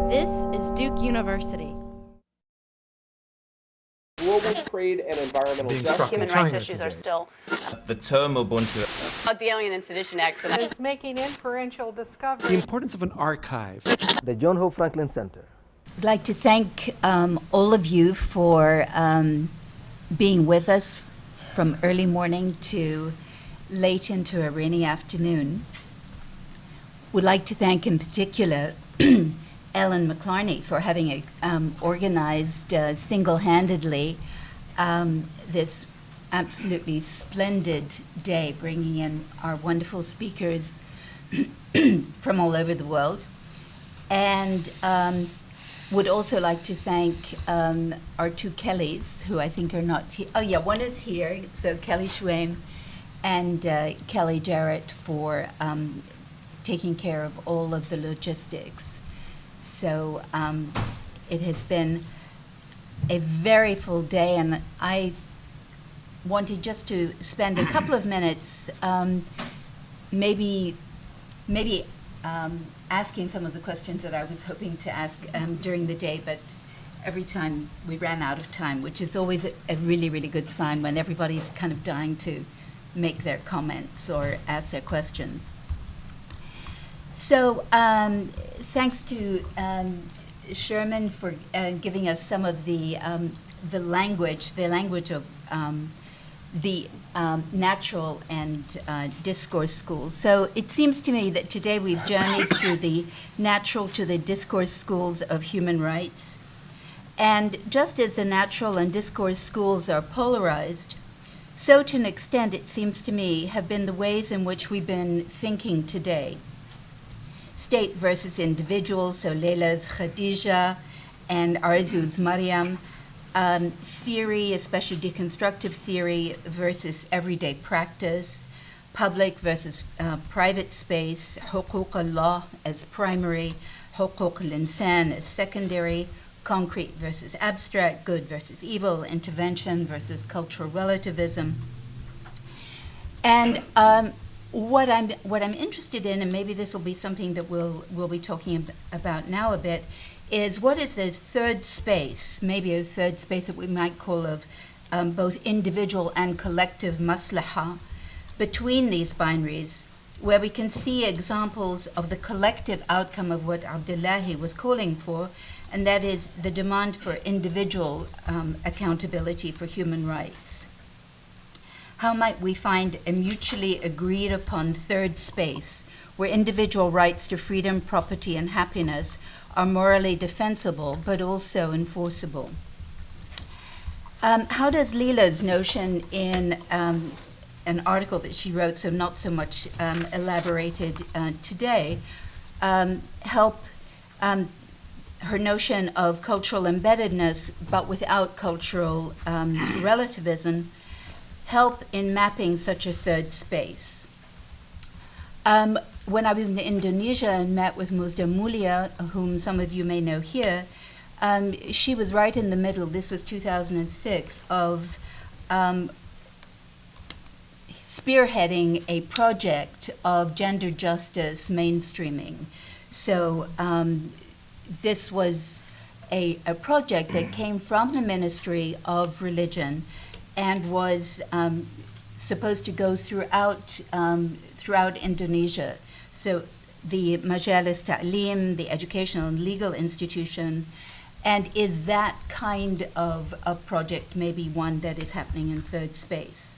This is Duke University. Global trade and environmental justice. Human rights issues are still. The term Ubuntu. The Alien and Sedition Acts. Is making inferential discovery. The importance of an archive. The John Hope Franklin Center. I'd like to thank all of you for being with us from early morning to late into a rainy afternoon. Would like to thank in particular Ellen McLarney for having organized single-handedly this absolutely splendid day, bringing in our wonderful speakers from all over the world. And would also like to thank our two Kellys, who I think are not here. Oh yeah, one is here, so Kelly Schwem and Kelly Jarrett for taking care of all of the logistics. So it has been a very full day, and I wanted just to spend a couple of minutes maybe asking some of the questions that I was hoping to ask during the day, but every time we ran out of time, which is always a really, really good sign when everybody's kind of dying to make their comments or ask their questions. So thanks to Sherman for giving us some of the language of the natural and discourse schools. So it seems to me that today we've journeyed through the natural to the discourse schools of human rights. And just as the natural and discourse schools are polarized, so to an extent, it seems to me, have been the ways in which we've been thinking today. State versus individual, so Leila's Khadija and Arzu's Mariam. Theory, especially deconstructive theory, versus everyday practice. Public versus private space. Huquq Allah as primary. Huquq al-Insan as secondary. Concrete versus abstract. Good versus evil. Intervention versus cultural relativism. And what I'm interested in, and maybe this will be something that we'll be talking about now a bit, is what is the third space, maybe a third space that we might call of both individual and collective maslaha between these binaries, where we can see examples of the collective outcome of what Abdullahi was calling for, and that is the demand for individual accountability for human rights. How might we find a mutually agreed upon third space where individual rights to freedom, property, and happiness are morally defensible but also enforceable? How does Leila's notion in an article that she wrote, so not so much elaborated today, help her notion of cultural embeddedness but without cultural relativism help in mapping such a third space? When I was in Indonesia and met with Musda Mulia, whom some of you may know here, she was right in the middle, this was 2006, of spearheading a project of gender justice mainstreaming. So this was a project that came from the Ministry of Religion and was supposed to go throughout Indonesia. So the Majalis Ta'lim, the educational and legal institution, and is that kind of a project maybe one that is happening in third space?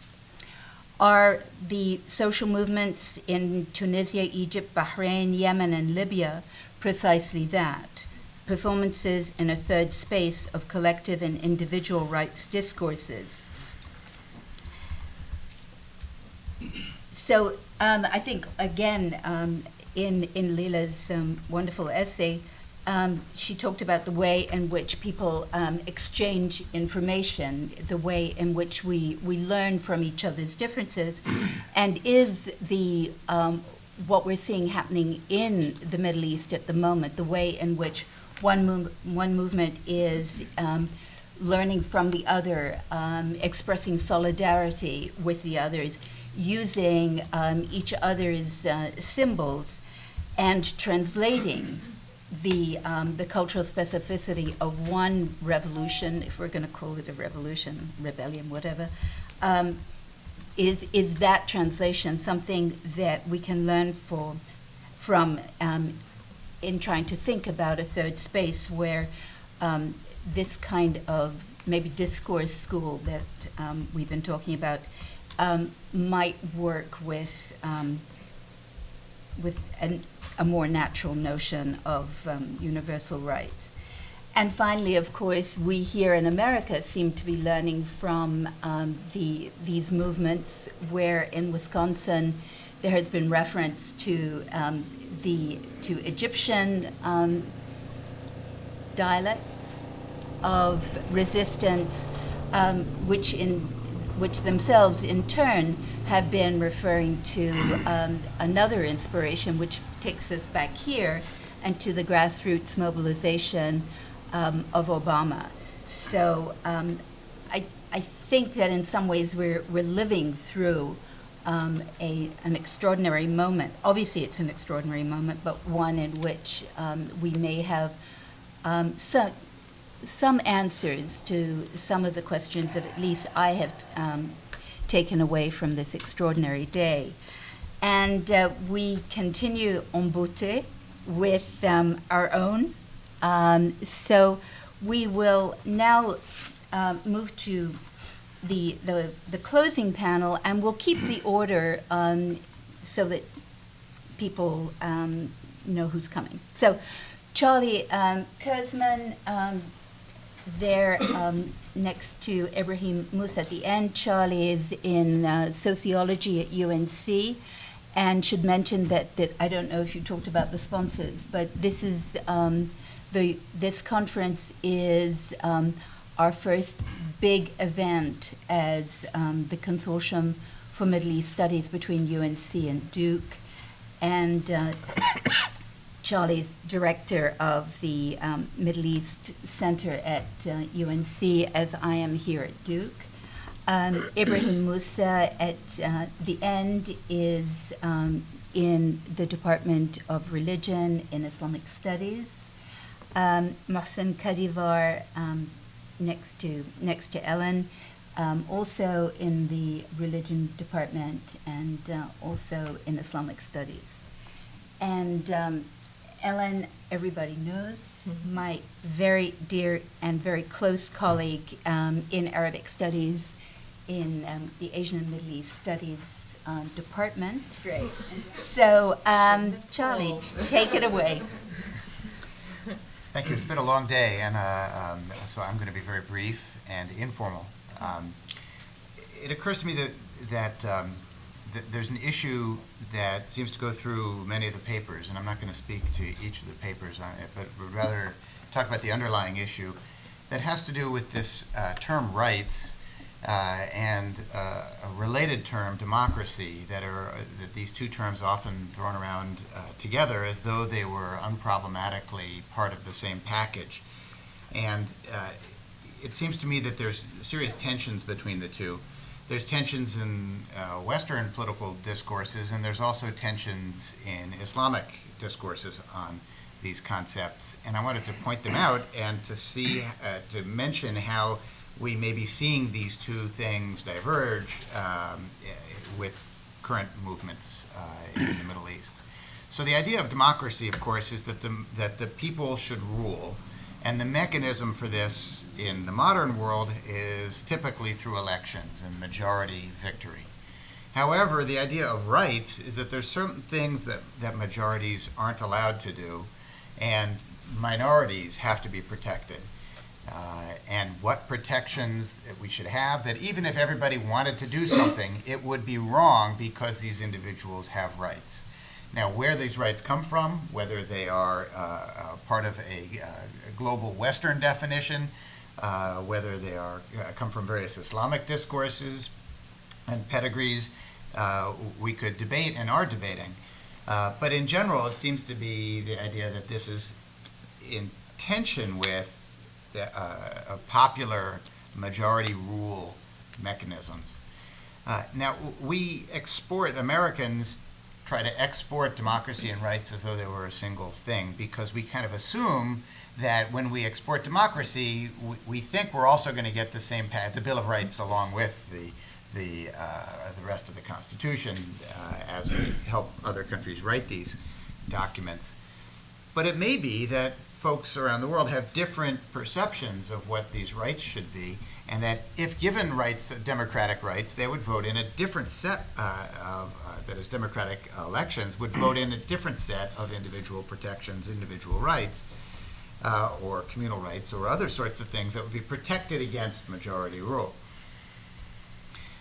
Are the social movements in Tunisia, Egypt, Bahrain, Yemen, and Libya precisely that? Performances in a third space of collective and individual rights discourses. So I think, again, in Leila's wonderful essay, she talked about the way in which people exchange information, the way in which we learn from each other's differences, and is the what we're seeing happening in the Middle East at the moment, the way in which one movement is learning from the other, expressing solidarity with the others, using each other's symbols and translating the cultural specificity of one revolution, if we're going to call it a revolution, rebellion, whatever, is that translation something that we can learn from in trying to think about a third space where this kind of maybe discourse school that we've been talking about might work with a more natural notion of universal rights. And finally, of course, we here in America seem to be learning from these movements where in Wisconsin there has been reference to Egyptian dialects of resistance, which themselves in turn have been referring to another inspiration, which takes us back here and to the grassroots mobilization of Obama. So I think that in some ways we're living through an extraordinary moment. Obviously it's an extraordinary moment, but one in which we may have some answers to some of the questions that at least I have taken away from this extraordinary day. And we continue en beauté with our own. So we will now move to the closing panel, and we'll keep the order so that people know who's coming. So Charlie Kurzman, there next to Ebrahim Moosa at the end. Charlie is in sociology at UNC, and should mention that I don't know if you talked about the sponsors, but this is this conference is our first big event as the Consortium for Middle East Studies between UNC and Duke, and Charlie's director of the Middle East Center at UNC, as I am here at Duke. Ebrahim Moosa at the end is in the Department of Religion in Islamic Studies. Mohsen Kadivar next to Ellen, also in the Religion Department and also in Islamic Studies. And Ellen, everybody knows, my very dear and very close colleague in Arabic Studies in the Asian and Middle East Studies Department. Great. So, Charlie, take it away. Thank you. It's been a long day, and so I'm going to be very brief and informal. It occurs to me that there's an issue that seems to go through many of the papers, and I'm not going to speak to each of the papers on it, but would rather talk about the underlying issue that has to do with this term rights and a related term, democracy, that these two terms often thrown around together as though they were unproblematically part of the same package. And it seems to me that there's serious tensions between the two. There's tensions in Western political discourses, and there's also tensions in Islamic discourses on these concepts. And I wanted to point them out and to see, to mention how we may be seeing these two things diverge with current movements in the Middle East. So the idea of democracy, of course, is that the people should rule, and the mechanism for this in the modern world is typically through elections and majority victory. However, the idea of rights is that there's certain things that majorities aren't allowed to do, and minorities have to be protected. And what protections that we should have, that even if everybody wanted to do something, it would be wrong because these individuals have rights. Now, where these rights come from, whether they are part of a global Western definition, whether they are come from various Islamic discourses and pedigrees, we could debate and are debating. But in general, it seems to be the idea that this is in tension with popular majority rule mechanisms. Now, we export, Americans try to export democracy and rights as though they were a single thing, because we kind of assume that when we export democracy, we think we're also going to get the same the Bill of Rights along with the rest of the Constitution as we help other countries write these documents. But it may be that folks around the world have different perceptions of what these rights should be, and that if given rights, democratic rights, they would vote in a different set that is democratic elections, would vote in a different set of individual protections, individual rights, or communal rights, or other sorts of things that would be protected against majority rule.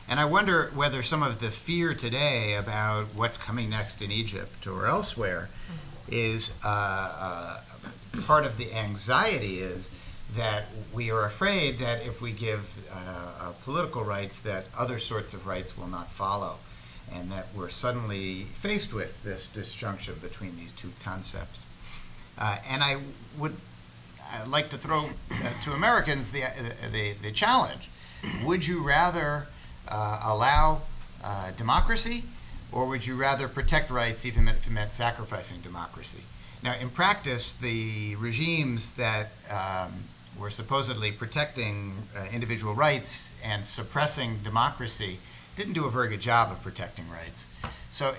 And I wonder whether some of the fear today about what's coming next in Egypt or elsewhere is part of the anxiety is that we are afraid that if we give political rights, that other sorts of rights will not follow, and that we're suddenly faced with this disjunction between these two concepts. And I'd like to throw to Americans the challenge. Would you rather allow democracy, or would you rather protect rights even if it meant sacrificing democracy? Now, in practice, the regimes that were supposedly protecting individual rights and suppressing democracy didn't do a very good job of protecting rights. So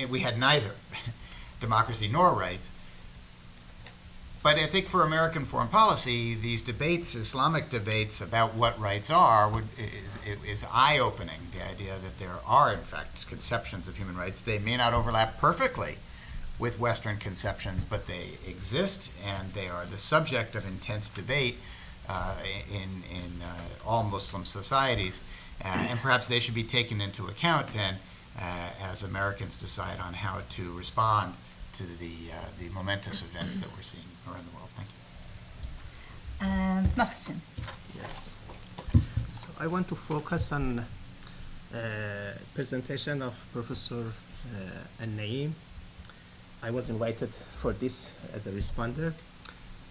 we had neither democracy nor rights. But I think for American foreign policy, these debates, Islamic debates about what rights are, is eye-opening. The idea that there are, in fact, conceptions of human rights. They may not overlap perfectly with Western conceptions, but they exist, and they are the subject of intense debate in all Muslim societies. And perhaps they should be taken into account then as Americans decide on how to respond to the momentous events that we're seeing around the world. Thank you. Mohsen. Yes. So I want to focus on presentation of Professor An-Naim. I was invited for this as a responder.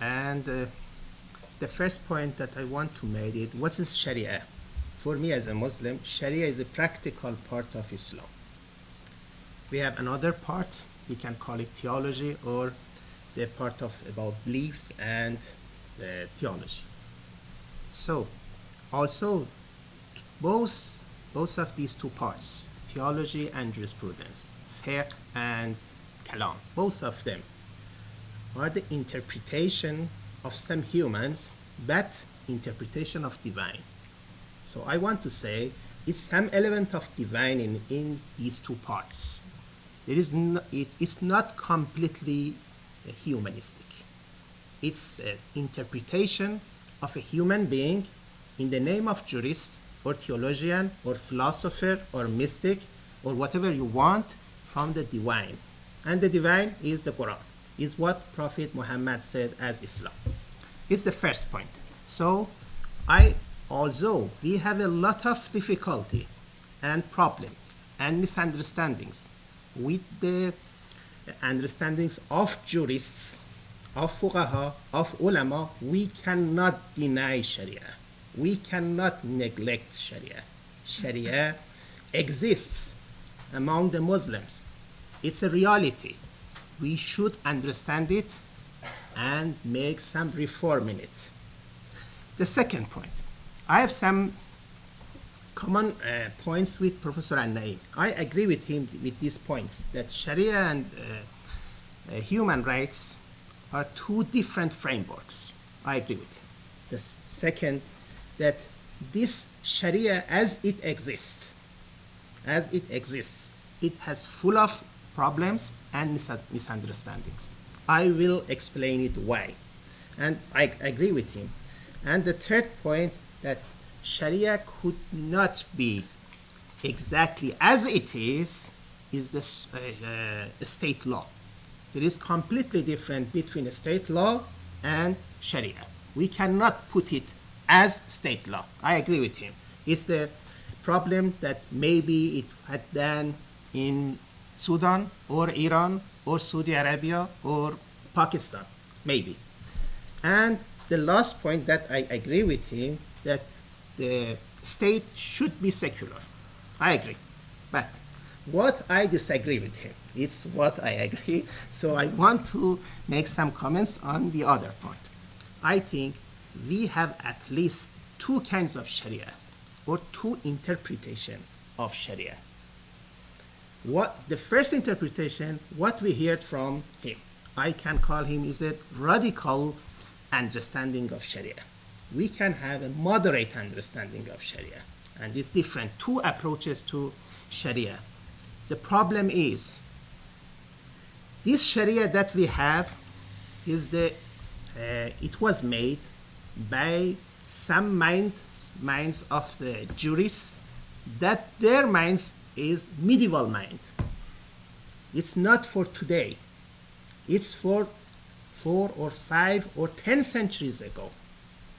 And the first point that I want to make is, what is Sharia? For me as a Muslim, Sharia is a practical part of Islam. We have another part, we can call it theology, or the part of about beliefs and theology. So, also, both of these two parts, theology and jurisprudence, fiqh and kalam, both of them are the interpretation of some humans, but interpretation of divine. So I want to say it's some element of divine in these two parts. It is not completely humanistic. It's an interpretation of a human being in the name of jurist or theologian or philosopher or mystic or whatever you want from the divine. And the divine is the Quran, is what Prophet Muhammad said as Islam. It's the first point. So although we have a lot of difficulty and problems and misunderstandings with the understandings of jurists, of fuqaha, of ulama, we cannot deny Sharia. We cannot neglect Sharia. Sharia exists among the Muslims. It's a reality. We should understand it and make some reform in it. The second point, I have some common points with Professor An-Naim. I agree with him with these points, that Sharia and human rights are two different frameworks. I agree with him. The second, that this Sharia as it exists, it has full of problems and misunderstandings. I will explain it why. And I agree with him. And the third point, that Sharia could not be exactly as it is the state law. There is completely different between state law and Sharia. We cannot put it as state law. I agree with him. It's the problem that maybe it had done in Sudan or Iran or Saudi Arabia or Pakistan, maybe. And the last point that I agree with him, that the state should be secular. I agree. But what I disagree with him. It's what I agree. So I want to make some comments on the other point. I think we have at least two kinds of Sharia, or two interpretations of Sharia. The first interpretation, what we heard from him, I can call him is a radical understanding of Sharia. We can have a moderate understanding of Sharia, and it's different. Two approaches to Sharia. The problem is, this Sharia that we have is it was made by some minds of the jurists that their minds is medieval mind. It's not for today. It's for 4 or 5 or 10 centuries ago.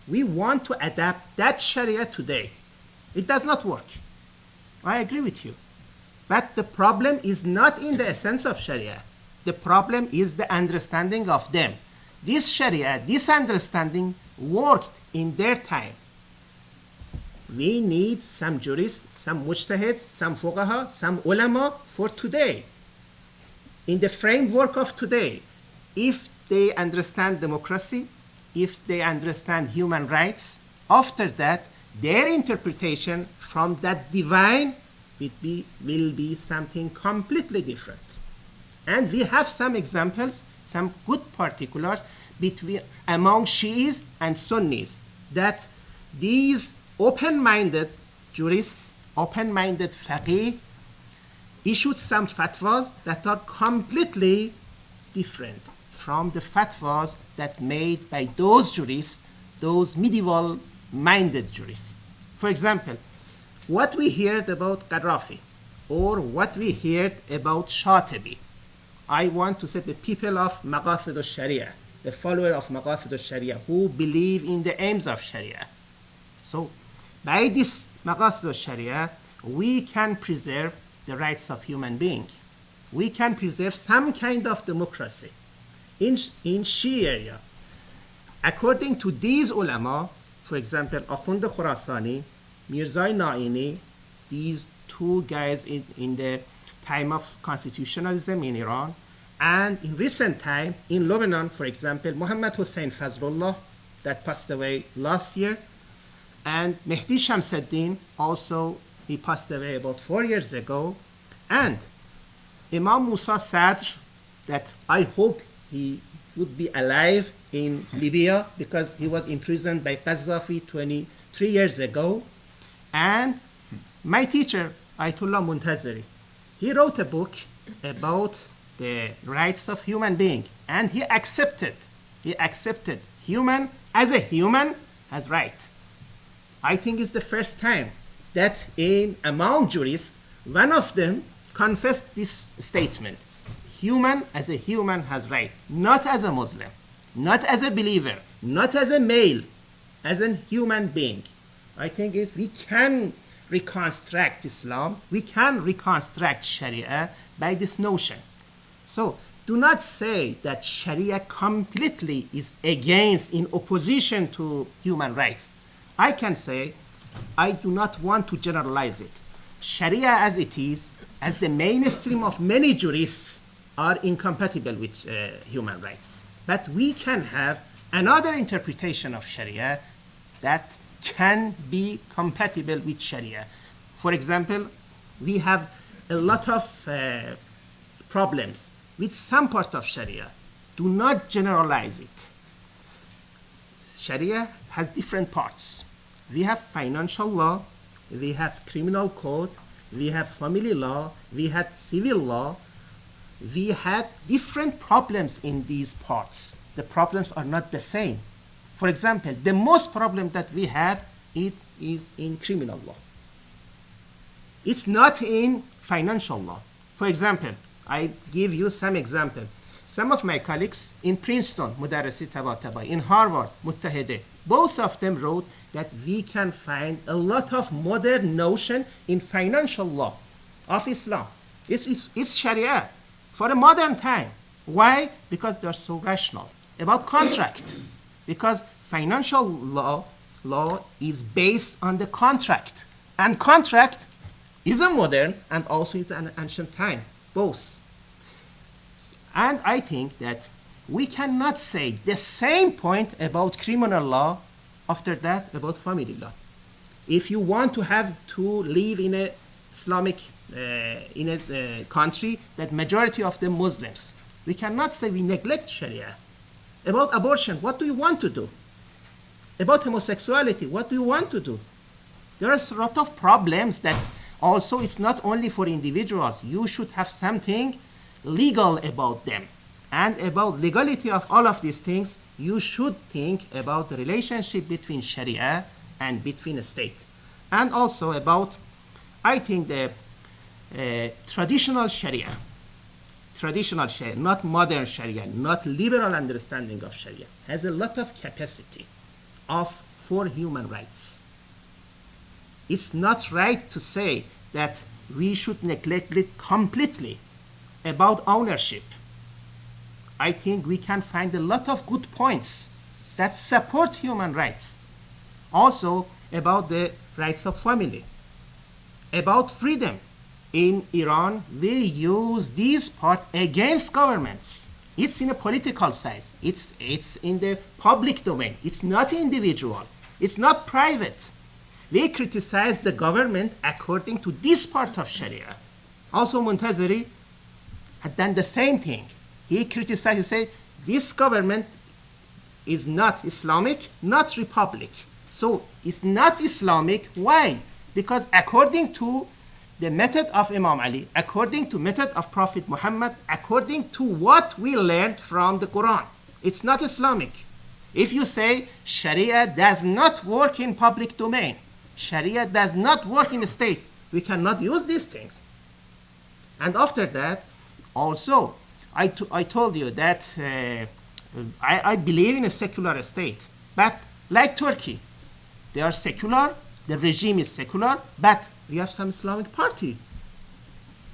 We want to adapt that Sharia today. It does not work. I agree with you. But the problem is not in the essence of Sharia. The problem is the understanding of them. This Sharia, this understanding worked in their time. We need some jurists, some mujtahids, some fuqaha, some ulama for today. In the framework of today, if they understand democracy, if they understand human rights, after that, their interpretation from that divine will be something completely different. And we have some examples, some good particulars among Shiis and Sunnis, that these open-minded jurists, open-minded faqih, issued some fatwas that are completely different from the fatwas that made by those jurists, those medieval-minded jurists. For example, what we heard about Gaddafi, or what we heard about Shatibi, I want to say the people of Maqasid al-Sharia, the follower of Maqasid al-Sharia, who believe in the aims of Sharia. So, by this Maqasid al-Sharia, we can preserve the rights of human beings. We can preserve some kind of democracy. In Sharia, according to these ulama, for example, Akhund Khurasani, Mirza Naini, these two guys in the time of constitutionalism in Iran, and in recent time in Lebanon, for example, Muhammad Hussein Fazlullah, that passed away last year, and Mehdi Shamsuddin, also he passed away about 4 years ago, and Imam Moosa Sadr, that I hope he would be alive in Libya because he was imprisoned by Qaddafi 23 years ago, and my teacher, Ayatollah Muntaziri, he wrote a book about the rights of human being, and he accepted human as a human has right. I think it's the first time that among jurists, one of them confessed this statement. Human as a human has right, not as a Muslim, not as a believer, not as a male, as a human being. I think we can reconstruct Islam, we can reconstruct Sharia by this notion. So do not say that Sharia completely is against, in opposition to human rights. I can say, I do not want to generalize it. Sharia as it is, as the mainstream of many jurists, are incompatible with human rights. But we can have another interpretation of Sharia that can be compatible with Sharia. For example, we have a lot of problems with some part of Sharia. Do not generalize it. Sharia has different parts. We have financial law, we have criminal code, we have family law, we have civil law. We had different problems in these parts. The problems are not the same. For example, the most problem that we have, it is in criminal law. It's not in financial law. For example, I give you some example. Some of my colleagues in Princeton, Mudarrisi Tabatabai, in Harvard, Muttahide, both of them wrote that we can find a lot of modern notion in financial law of Islam. It's Sharia for a modern time. Why? Because they're so rational. About contract. Because financial law is based on the contract. And contract It's a modern and also it's an ancient time, both. And I think that we cannot say the same point about criminal law after that about family law. If you want to have to live in a Islamic in a country that majority of them Muslims, we cannot say we neglect Sharia. About abortion, what do you want to do? About homosexuality, what do you want to do? There are a lot of problems that also it's not only for individuals. You should have something legal about them. And about legality of all of these things, you should think about the relationship between Sharia and between a state. And also about, I think, the traditional Sharia, not modern Sharia, not liberal understanding of Sharia, has a lot of capacity for human rights. It's not right to say that we should neglect it completely about ownership. I think we can find a lot of good points that support human rights. Also about the rights of family, about freedom. In Iran, we use this part against governments. It's in a political size. It's in the public domain. It's not individual. It's not private. We criticize the government according to this part of Sharia. Also, Montazeri had done the same thing. He criticized, he said, this government is not Islamic, not republic. So it's not Islamic. Why? Because according to the method of Imam Ali, according to method of Prophet Muhammad, according to what we learned from the Quran, it's not Islamic. If you say Sharia does not work in public domain, Sharia does not work in the state, we cannot use these things. And after that, also, I told you that I believe in a secular state, but like Turkey, they are secular, the regime is secular, but we have some Islamic party.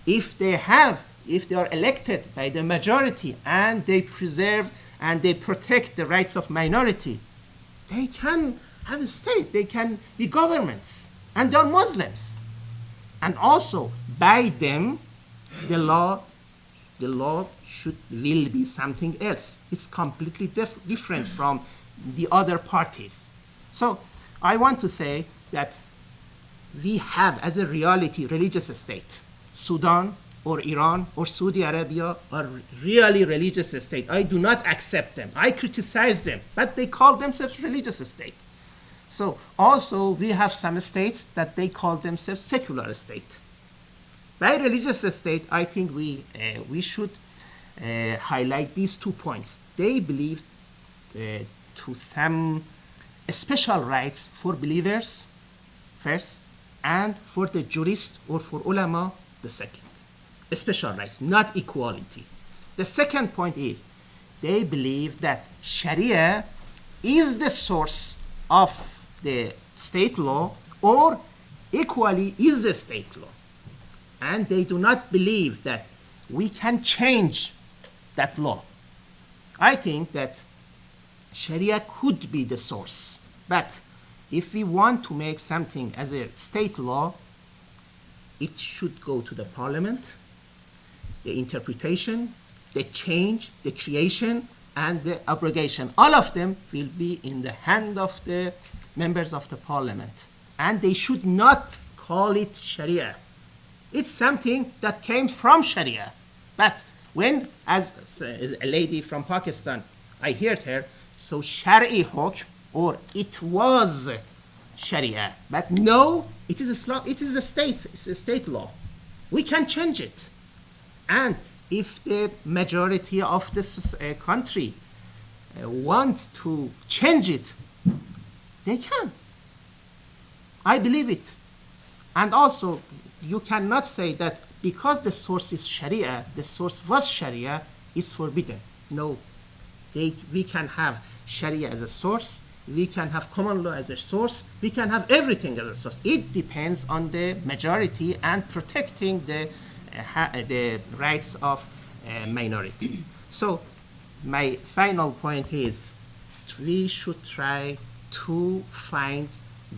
If they are elected by the majority and they preserve and they protect the rights of minority, they can have a state, they can be governments, and they are Muslims. And also, by them, the law will be something else. It's completely different from the other parties. So I want to say that we have as a reality religious state. Sudan or Iran or Saudi Arabia are really religious state. I do not accept them. I criticize them, but they call themselves religious state. So also we have some states that they call themselves secular state. By religious state, I think we should highlight these 2 points. They believe to some special rights for believers first, and for the jurists or for ulama the second. Special rights, not equality. The second point is they believe that Sharia is the source of the state law or equally is the state law. And they do not believe that we can change that law. I think that Sharia could be the source, but if we want to make something as a state law, it should go to the parliament, the interpretation, the change, the creation, and the abrogation. All of them will be in the hand of the members of the parliament. And they should not call it Sharia. It's something that came from Sharia. But when, as a lady from Pakistan, I heard her, so Shari hukm, or it was Sharia. But no, it is Islam, it is it's a state law. We can change it. And if the majority of this country want to change it, they can. I believe it. And also, you cannot say that because the source is Sharia, the source was Sharia, it's forbidden. No, we can have Sharia as a source, we can have common law as a source, we can have everything as a source. It depends on the majority and protecting the rights of minority. So my final point is we should try to find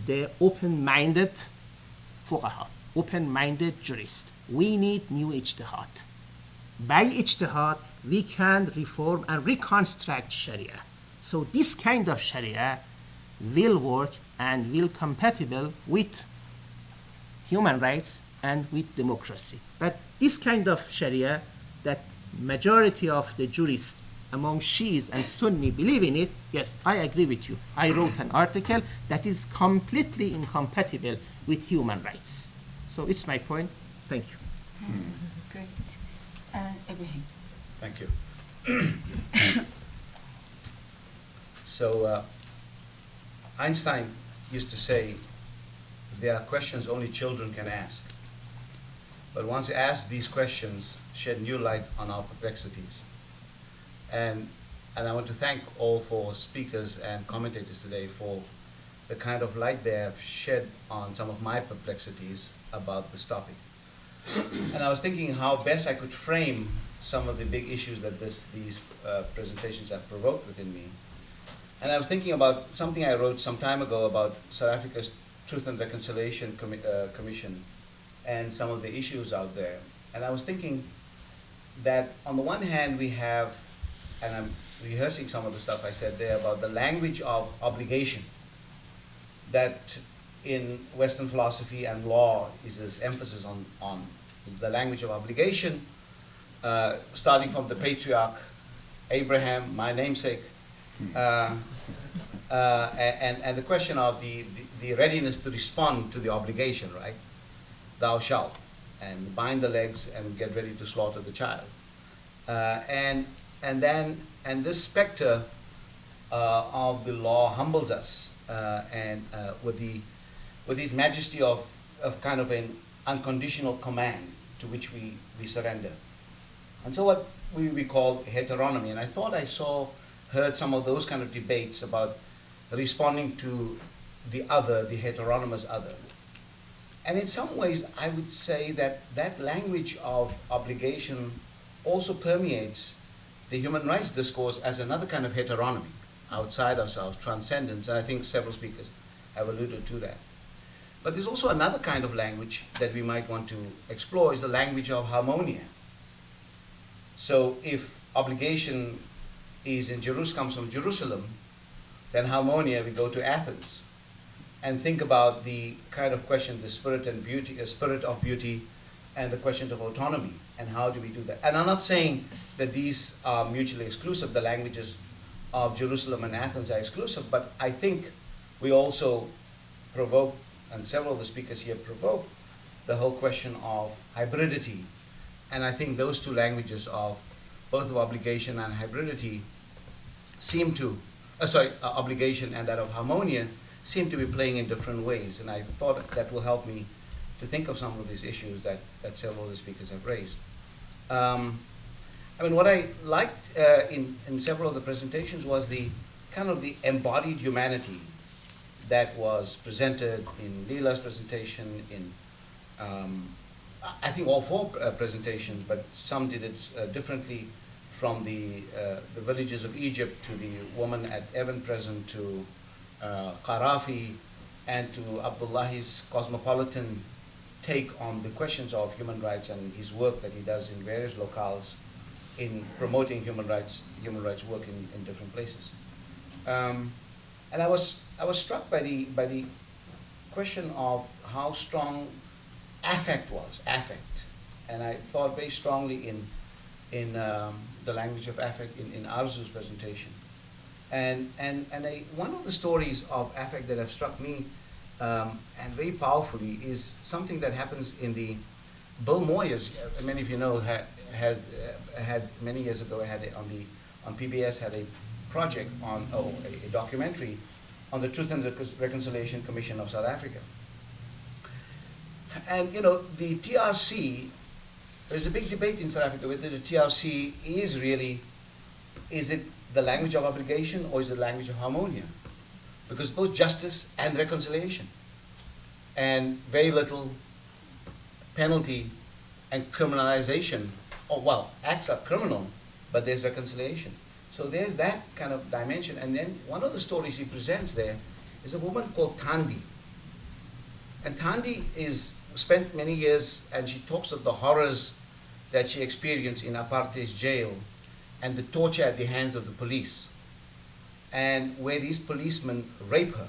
the open-minded fuqaha, open-minded jurist. We need new ijtihad. By ijtihad, we can reform and reconstruct Sharia. So this kind of Sharia will work and will compatible with human rights and with democracy. But this kind of Sharia that majority of the jurists among Shias and Sunni believe in it, yes, I agree with you. I wrote an article that is completely incompatible with human rights. So it's my point. Thank you. Great. Ebrahim. Thank you. So Einstein used to say, there are questions only children can ask. But once asked, these questions shed new light on our perplexities. And I want to thank all four speakers and commentators today for the kind of light they have shed on some of my perplexities about this topic. And I was thinking how best I could frame some of the big issues that these presentations have provoked within me. And I was thinking about something I wrote some time ago about South Africa's Truth and Reconciliation Commission and some of the issues out there. And I was thinking that on the one hand we have, and I'm rehearsing some of the stuff I said there about the language of obligation, that in Western philosophy and law is this emphasis on the language of obligation, starting from the patriarch Ebrahim, my namesake, and the question of the readiness to respond to the obligation, right? Thou shalt, and bind the legs and get ready to slaughter the child. And this specter of the law humbles us, and with this majesty of kind of an unconditional command to which we surrender. And so what we call heteronomy. And I thought I heard some of those kind of debates about responding to the other, the heteronomous other. And in some ways, I would say that that language of obligation also permeates the human rights discourse as another kind of heteronomy, outside ourselves, transcendence, and I think several speakers have alluded to that. But there's also another kind of language that we might want to explore, is the language of harmonia. So if obligation comes from Jerusalem, then harmonia, we go to Athens and think about the kind of question, the spirit of beauty, and the question of autonomy, and how do we do that? And I'm not saying that these are mutually exclusive, the languages of Jerusalem and Athens are exclusive, but I think we also provoke, and several of the speakers here provoke, the whole question of hybridity. And I think those two languages of both of obligation and hybridity seem to, obligation and that of harmonia, seem to be playing in different ways. And I thought that will help me to think of some of these issues that several of the speakers have raised. I mean, what I liked in several of the presentations was the kind of the embodied humanity that was presented in Leela's presentation, in I think all four presentations, but some did it differently, from the villages of Egypt to the woman at Evan Present to Qarafi, and to Abdullahi's cosmopolitan take on the questions of human rights and his work that he does in various locales in promoting human rights work in different places. And I was struck by the question of how strong affect was, and I thought very strongly in the language of affect in Arzu's presentation. And one of the stories of affect that have struck me and very powerfully is something that happens in the Bill Moyers, many of you know, has had many years ago, on PBS had a project on a documentary on the Truth and Reconciliation Commission of South Africa. And you know, the TRC, there's a big debate in South Africa whether the TRC is it the language of obligation or is it the language of harmonia? Because both justice and reconciliation, and very little penalty and criminalization, acts are criminal, but there's reconciliation. So there's that kind of dimension. And then one of the stories he presents there is a woman called Thandi. And Thandi is spent many years, and she talks of the horrors that she experienced in apartheid jail and the torture at the hands of the police, and where these policemen rape her.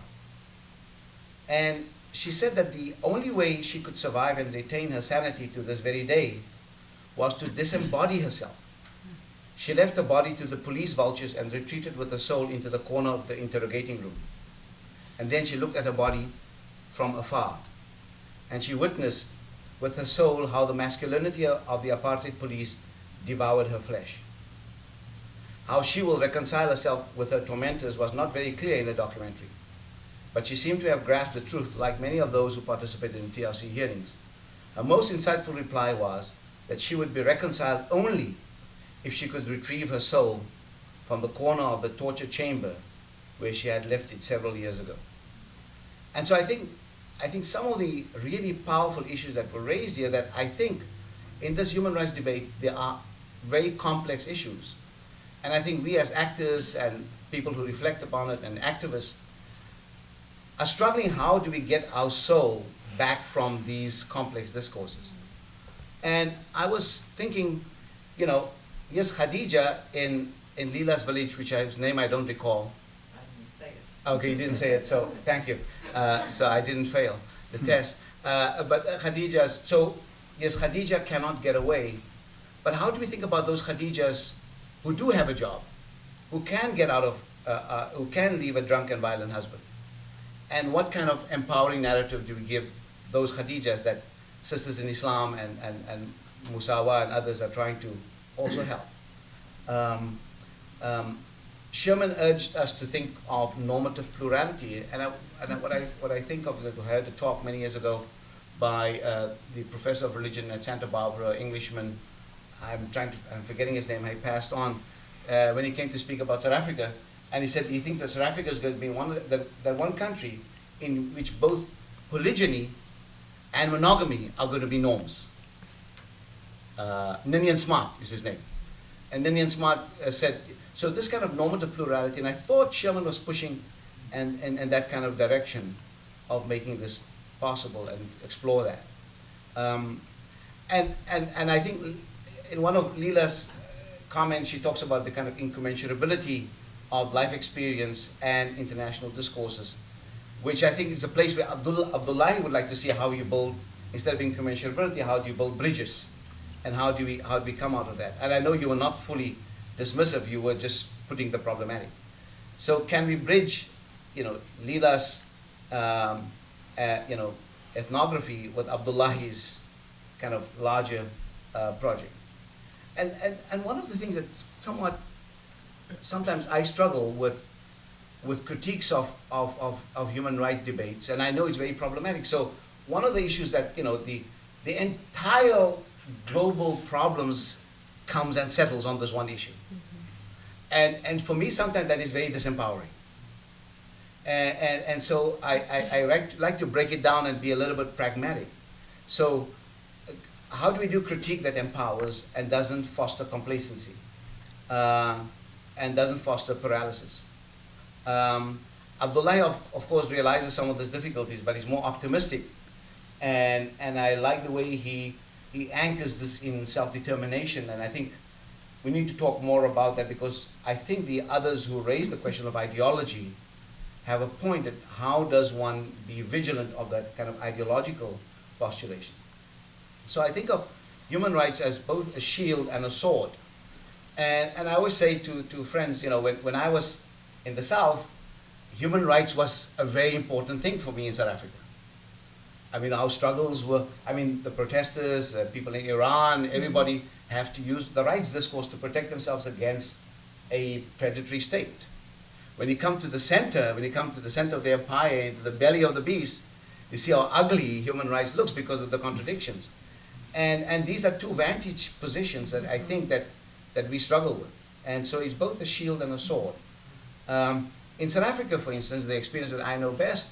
And she said that the only way she could survive and retain her sanity to this very day was to disembody herself. She left her body to the police vultures and retreated with her soul into the corner of the interrogating room. And then she looked at her body from afar, and she witnessed with her soul how the masculinity of the apartheid police devoured her flesh. How she will reconcile herself with her tormentors was not very clear in the documentary, but she seemed to have grasped the truth like many of those who participated in TRC hearings. Her most insightful reply was that she would be reconciled only if she could retrieve her soul from the corner of the torture chamber where she had left it several years ago. And so I think some of the really powerful issues that were raised here, that I think in this human rights debate, there are very complex issues. And I think we as actors and people who reflect upon it and activists are struggling, how do we get our soul back from these complex discourses? And I was thinking, you know, yes, Khadija in Leela's village, whose name I don't recall. I didn't say it. Okay, you didn't say it, so thank you. So I didn't fail the test. But Khadija's, so yes, Khadija cannot get away. But how do we think about those Khadijas who do have a job, who can get out of, who can leave a drunk and violent husband? And what kind of empowering narrative do we give those Khadijas that Sisters in Islam and Musawa and others are trying to also help? Sherman urged us to think of normative plurality, and what I think of, that I heard a talk many years ago by the professor of religion at Santa Barbara, Englishman. I'm forgetting his name. He passed on when he came to speak about South Africa, and he said he thinks that South Africa is going to be one country in which both polygyny and monogamy are going to be norms. Ninian Smart is his name, and Ninian Smart said, so this kind of normative plurality, and I thought Sherman was pushing in that kind of direction of making this possible and explore that. And I think in one of Leela's comments, she talks about the kind of incommensurability of life experience and international discourses, which I think is a place where Abdullahi would like to see how you build, instead of incommensurability, how do you build bridges, and how do we come out of that? And I know you were not fully dismissive, you were just putting the problematic. So can we bridge, you know, Leela's, you know, ethnography with Abdullahi's kind of larger project? And one of the things that sometimes I struggle with critiques of human rights debates, and I know it's very problematic. So one of the issues that, you know, the entire global problems comes and settles on this one issue. And for me, sometimes that is very disempowering. And so I like to break it down and be a little bit pragmatic. So how do we do critique that empowers and doesn't foster complacency and doesn't foster paralysis? Abdullahi, of course, realizes some of these difficulties, but he's more optimistic. And I like the way he anchors this in self-determination, and I think we need to talk more about that, because I think the others who raise the question of ideology have a point at how does one be vigilant of that kind of ideological postulation. So I think of human rights as both a shield and a sword. And I always say to friends, you know, when I was in the South, human rights was a very important thing for me in South Africa. I mean, our struggles were, I mean, the protesters, people in Iran, everybody have to use the rights discourse to protect themselves against a predatory state. When you come to the center, of the empire, into the belly of the beast, you see how ugly human rights looks because of the contradictions. And these are two vantage positions that I think that we struggle with. And so it's both a shield and a sword. In South Africa, for instance, the experience that I know best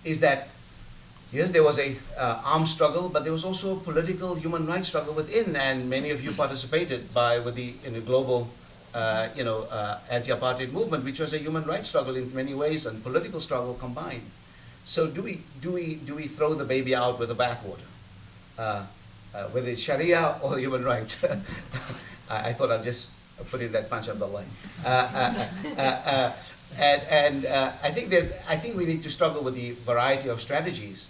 is that yes, there was a armed struggle, but there was also a political human rights struggle within, and many of you participated in the global, anti-apartheid movement, which was a human rights struggle in many ways and political struggle combined. So do we throw the baby out with the bathwater? whether it's Sharia or human rights. I thought I'd just put in that punch on the line. I think we need to struggle with the variety of strategies.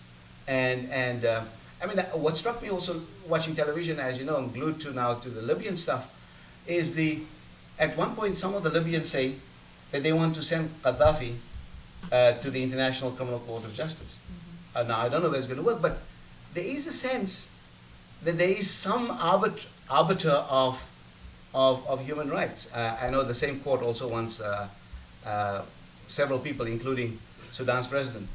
I mean, what struck me also watching television, as you know, I'm glued to now to the Libyan stuff, is at one point some of the Libyans say that they want to send Gaddafi to the International Criminal Court of Justice. Now, I don't know if it's going to work, but there is a sense that there is some arbiter of human rights. I know the same court also wants several people, including Sudan's president.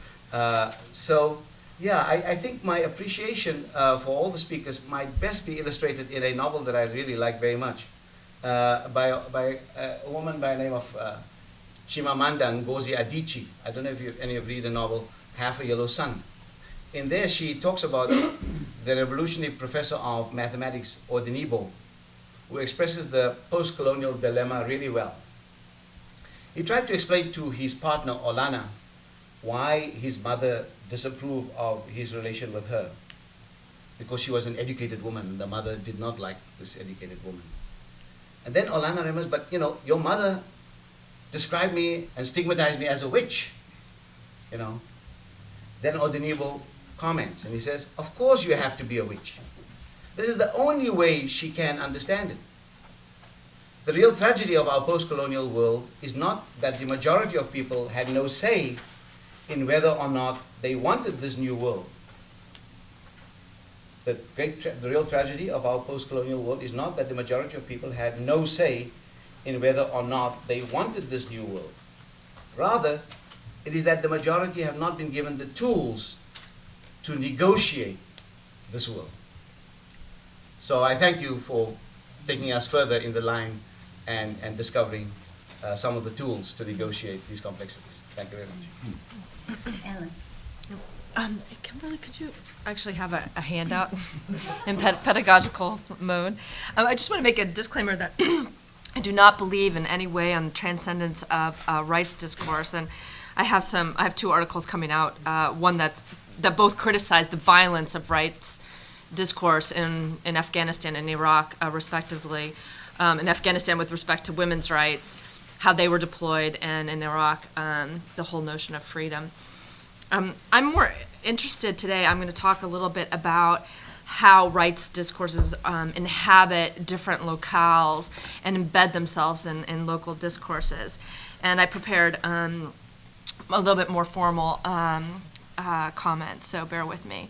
Yeah, I think my appreciation for all the speakers might best be illustrated in a novel that I really like very much by a woman by the name of Chimamanda Ngozi Adichie. I don't know if any of you read the novel Half a Yellow Sun. In there, she talks about the revolutionary professor of mathematics, Odinibo, who expresses the post-colonial dilemma really well. He tried to explain to his partner, Olana, why his mother disapproved of his relation with her, because she was an educated woman, and the mother did not like this educated woman. And then Olana remembers, but you know, your mother described me and stigmatized me as a witch, you know. Then Odinibo comments, and he says, of course you have to be a witch. This is the only way she can understand it. The real tragedy of our post-colonial world is not that the majority of people had no say in whether or not they wanted this new world. The real tragedy of our post-colonial world is not that the majority of people had no say in whether or not they wanted this new world. Rather, it is that the majority have not been given the tools to negotiate this world. So I thank you for taking us further in the line and discovering some of the tools to negotiate these complexities. Thank you very much. Ellen. Kimberly, could you actually have a handout in pedagogical mode? I just want to make a disclaimer that I do not believe in any way on the transcendence of rights discourse, and I have two articles coming out, one that both criticize the violence of rights discourse in Afghanistan and Iraq, respectively. In Afghanistan with respect to women's rights, how they were deployed, and in Iraq, the whole notion of freedom. I'm more interested today, I'm going to talk a little bit about how rights discourses inhabit different locales and embed themselves in local discourses. And I prepared a little bit more formal comments, so bear with me.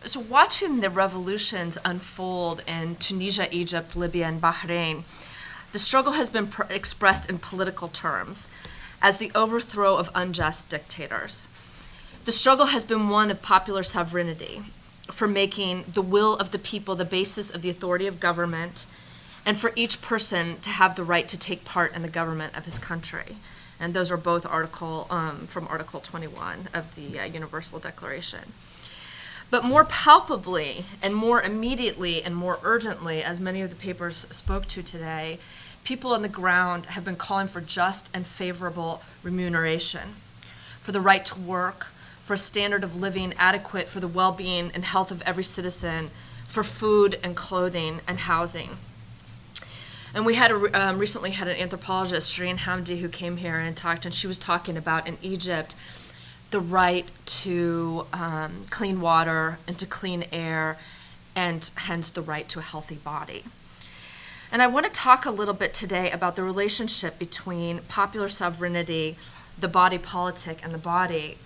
So watching the revolutions unfold in Tunisia, Egypt, Libya, and Bahrain, the struggle has been expressed in political terms as the overthrow of unjust dictators. The struggle has been one of popular sovereignty, for making the will of the people the basis of the authority of government, and for each person to have the right to take part in the government of his country. And those are both from Article 21 of the Universal Declaration. But more palpably and more immediately and more urgently, as many of the papers spoke to today, people on the ground have been calling for just and favorable remuneration, for the right to work, for a standard of living adequate for the well-being and health of every citizen, for food and clothing and housing. And we had recently had an anthropologist, Shireen Hamdi, who came here and talked, and she was talking about in Egypt the right to clean water and to clean air, and hence the right to a healthy body. And I want to talk a little bit today about the relationship between popular sovereignty, the body politic, and the body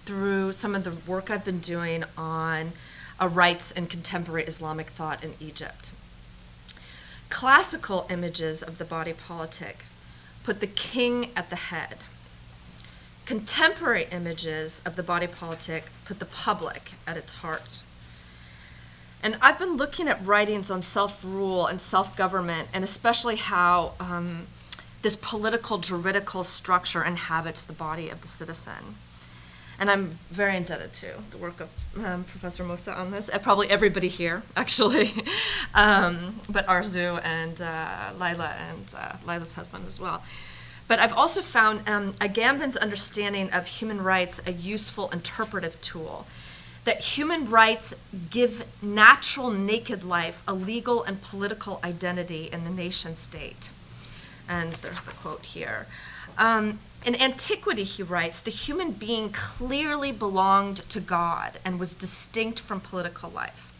through some of the work I've been doing on rights in contemporary Islamic thought in Egypt. Classical images of the body politic put the king at the head. Contemporary images of the body politic put the public at its heart. And I've been looking at writings on self-rule and self-government, and especially how this political juridical structure inhabits the body of the citizen. And I'm very indebted to the work of Professor Moosa on this, probably everybody here, actually, but Arzu and Laila and Laila's husband as well. But I've also found Agamben's understanding of human rights a useful interpretive tool. that human rights give natural naked life a legal and political identity in the nation state. And there's the quote here. In antiquity, he writes, the human being clearly belonged to God and was distinct from political life.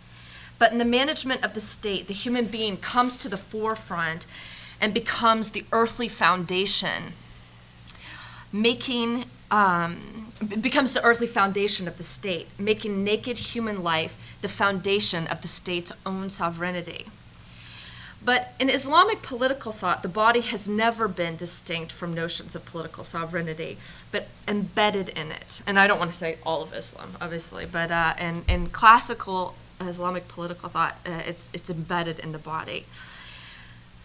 But in the management of the state, the human being comes to the forefront and becomes the earthly foundation, becomes the earthly foundation of the state, making naked human life the foundation of the state's own sovereignty. But in Islamic political thought, the body has never been distinct from notions of political sovereignty, but embedded in it. And I don't want to say all of Islam, obviously, but in classical Islamic political thought, it's embedded in the body.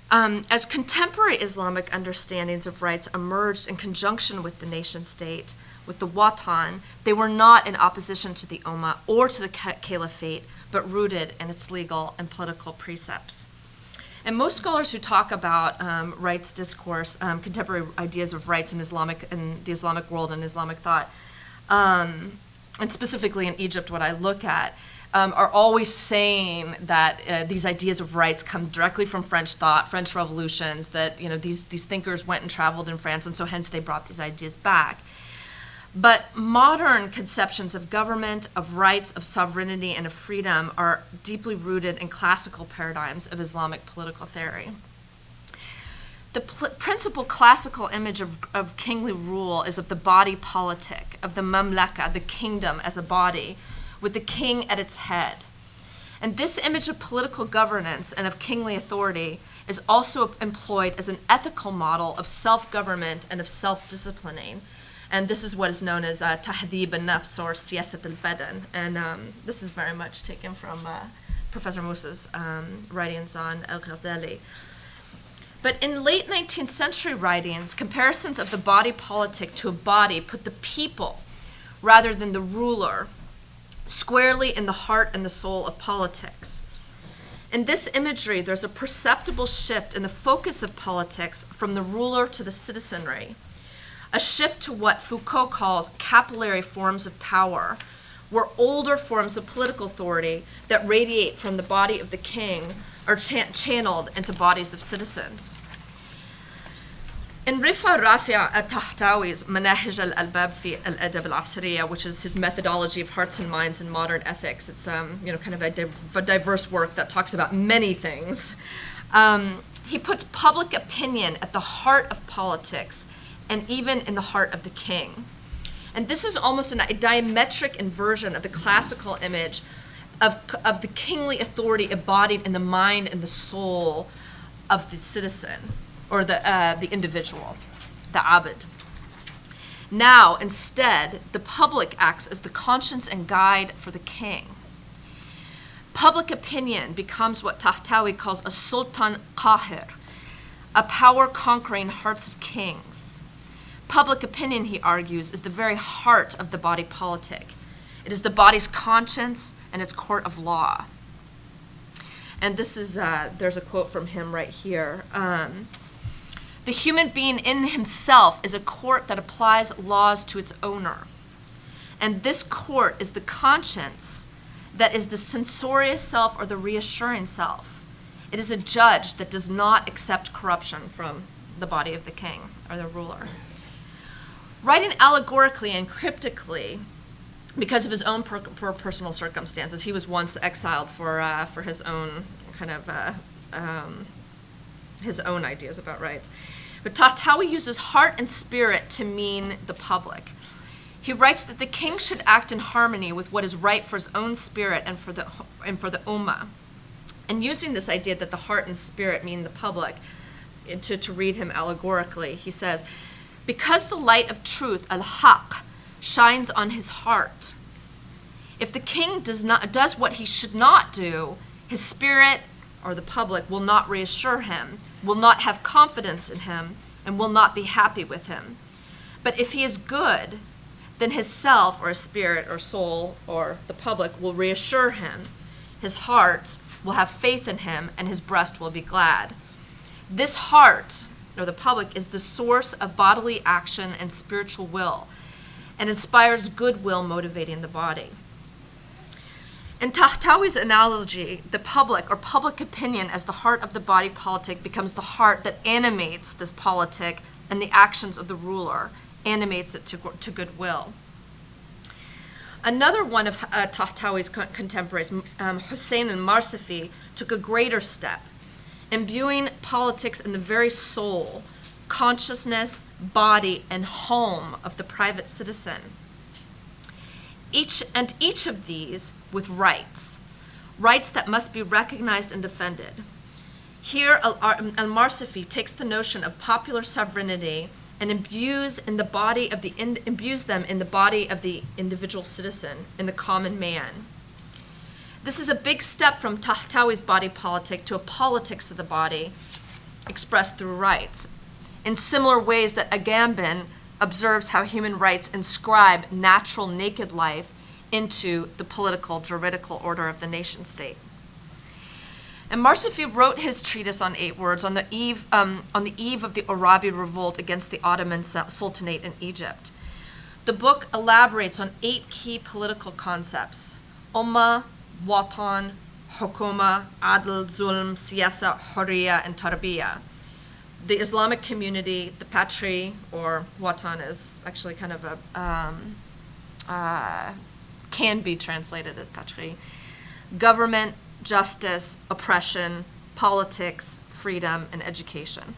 As contemporary Islamic understandings of rights emerged in conjunction with the nation state, with the Watan, they were not in opposition to the Ummah or to the Caliphate, but rooted in its legal and political precepts. And most scholars who talk about rights discourse, contemporary ideas of rights in the Islamic world and Islamic thought, and specifically in Egypt, what I look at, are always saying that these ideas of rights come directly from French thought, French revolutions, that these thinkers went and traveled in France, and so hence they brought these ideas back. But modern conceptions of government, of rights, of sovereignty, and of freedom are deeply rooted in classical paradigms of Islamic political theory. The principal classical image of kingly rule is of the body politic, of the mamlaka, the kingdom as a body, with the king at its head. And this image of political governance and of kingly authority is also employed as an ethical model of self-government and of self-disciplining. And this is what is known as tahdhib al-nafs or siyasat al-badan. And this is very much taken from Professor Moosa's writings on al-Ghazali. But in late 19th century writings, comparisons of the body politic to a body put the people, rather than the ruler, squarely in the heart and the soul of politics. In this imagery, there's a perceptible shift in the focus of politics from the ruler to the citizenry, a shift to what Foucault calls capillary forms of power, where older forms of political authority that radiate from the body of the king are channeled into bodies of citizens. In Rifa Rafi' al-Tahtawi's Manahij al-Albab fi al-Adab al-Asriya, which is his methodology of hearts and minds in modern ethics, it's kind of a diverse work that talks about many things. He puts public opinion at the heart of politics and even in the heart of the king. And this is almost a diametric inversion of the classical image of the kingly authority embodied in the mind and the soul of the citizen, or the individual, the abid. Now, instead, the public acts as the conscience and guide for the king. Public opinion becomes what Tahtawi calls a sultan qahir, a power conquering hearts of kings. Public opinion, he argues, is the very heart of the body politic. It is the body's conscience and its court of law. And this is, there's a quote from him right here. The human being in himself is a court that applies laws to its owner. And this court is the conscience that is the censorious self or the reassuring self. It is a judge that does not accept corruption from the body of the king or the ruler. Writing allegorically and cryptically, because of his own personal circumstances, he was once exiled for his own kind of his own ideas about rights. But Tahtawi uses heart and spirit to mean the public. He writes that the king should act in harmony with what is right for his own spirit and for the ummah. And using this idea that the heart and spirit mean the public, to read him allegorically, he says, because the light of truth, al-haq, shines on his heart, if the king does what he should not do, his spirit or the public will not reassure him, will not have confidence in him, and will not be happy with him. But if he is good, then his self or his spirit or soul or the public will reassure him. His heart will have faith in him, and his breast will be glad. This heart, or the public, is the source of bodily action and spiritual will, and inspires goodwill motivating the body. In Tahtawi's analogy, the public or public opinion as the heart of the body politic becomes the heart that animates this politic, and the actions of the ruler animates it to goodwill. Another one of Tahtawi's contemporaries, Hussein al-Marsafi, took a greater step, imbuing politics in the very soul, consciousness, body, and home of the private citizen. Each of these with rights that must be recognized and defended. Here, al-Marsafi takes the notion of popular sovereignty and imbues them in the body of the individual citizen, in the common man. This is a big step from Tahtawi's body politic to a politics of the body expressed through rights, in similar ways that Agamben observes how human rights inscribe natural naked life into the political juridical order of the nation state. And Marsafi wrote his treatise on 8 words on the eve of the Arabi revolt against the Ottoman Sultanate in Egypt. The book elaborates on 8 key political concepts: Ummah, Watan, Hukuma, Adl, Zulm, Siyasa, Hurriya, and Tarbiyah. The Islamic community, the patrie, or Watan is actually kind of can be translated as patrie. Government, justice, oppression, politics, freedom, and education.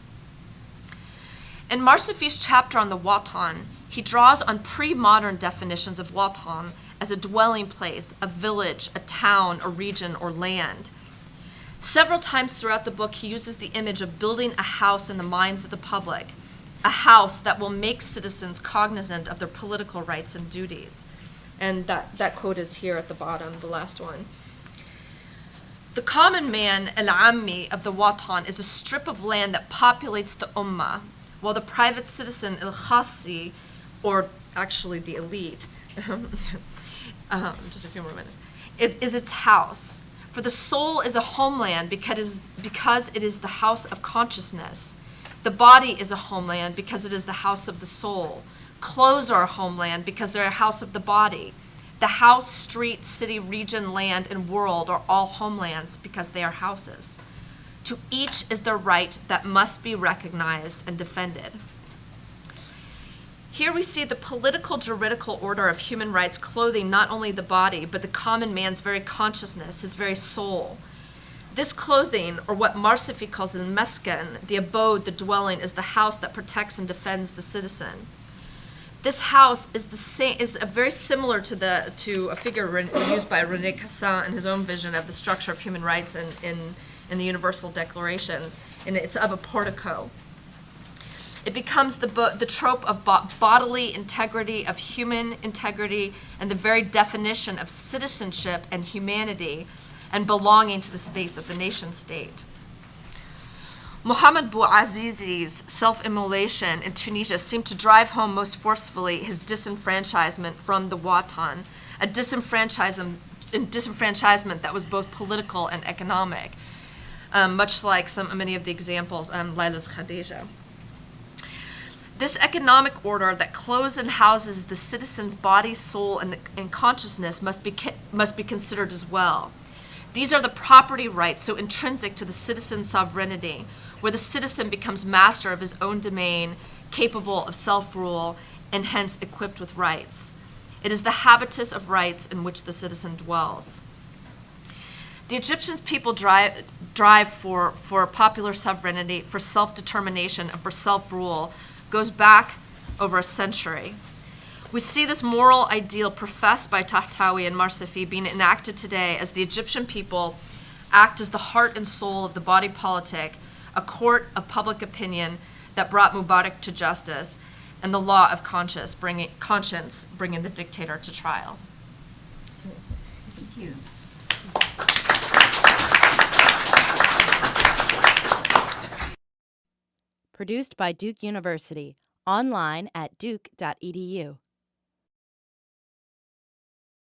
In Marsafi's chapter on the Watan, he draws on pre-modern definitions of Watan as a dwelling place, a village, a town, a region, or land. Several times throughout the book, he uses the image of building a house in the minds of the public, a house that will make citizens cognizant of their political rights and duties. And that quote is here at the bottom, the last one. The common man, al-ammi, of the Watan is a strip of land that populates the ummah, while the private citizen, al-khassi, or actually the elite, just a few more minutes, it is its house. For the soul is a homeland because it is the house of consciousness. The body is a homeland because it is the house of the soul. Clothes are a homeland because they're a house of the body. The house, street, city, region, land, and world are all homelands because they are houses. To each is their right that must be recognized and defended. Here we see the political juridical order of human rights clothing not only the body, but the common man's very consciousness, his very soul. This clothing, or what Marsafi calls the mesken, the abode, the dwelling, is the house that protects and defends the citizen. This house is very similar to a figure used by René Cassin in his own vision of the structure of human rights in the Universal Declaration, and it's of a portico. It becomes the trope of bodily integrity, of human integrity, and the very definition of citizenship and humanity and belonging to the space of the nation state. Mohamed Bouazizi's self-immolation in Tunisia seemed to drive home most forcefully his disenfranchisement from the Watan, a disenfranchisement that was both political and economic, much like many of the examples Laila's Khadija. This economic order that clothes and houses the citizen's body, soul, and consciousness must be considered as well. These are the property rights so intrinsic to the citizen's sovereignty, where the citizen becomes master of his own domain, capable of self-rule, and hence equipped with rights. It is the habitus of rights in which the citizen dwells. The Egyptian people drive for popular sovereignty, for self-determination, and for self-rule goes back over a century. We see this moral ideal professed by Tahtawi and Marsafi being enacted today as the Egyptian people act as the heart and soul of the body politic, a court of public opinion that brought Mubarak to justice, and the law of conscience bringing the dictator to trial. Thank you. Produced by Duke University, online at duke.edu.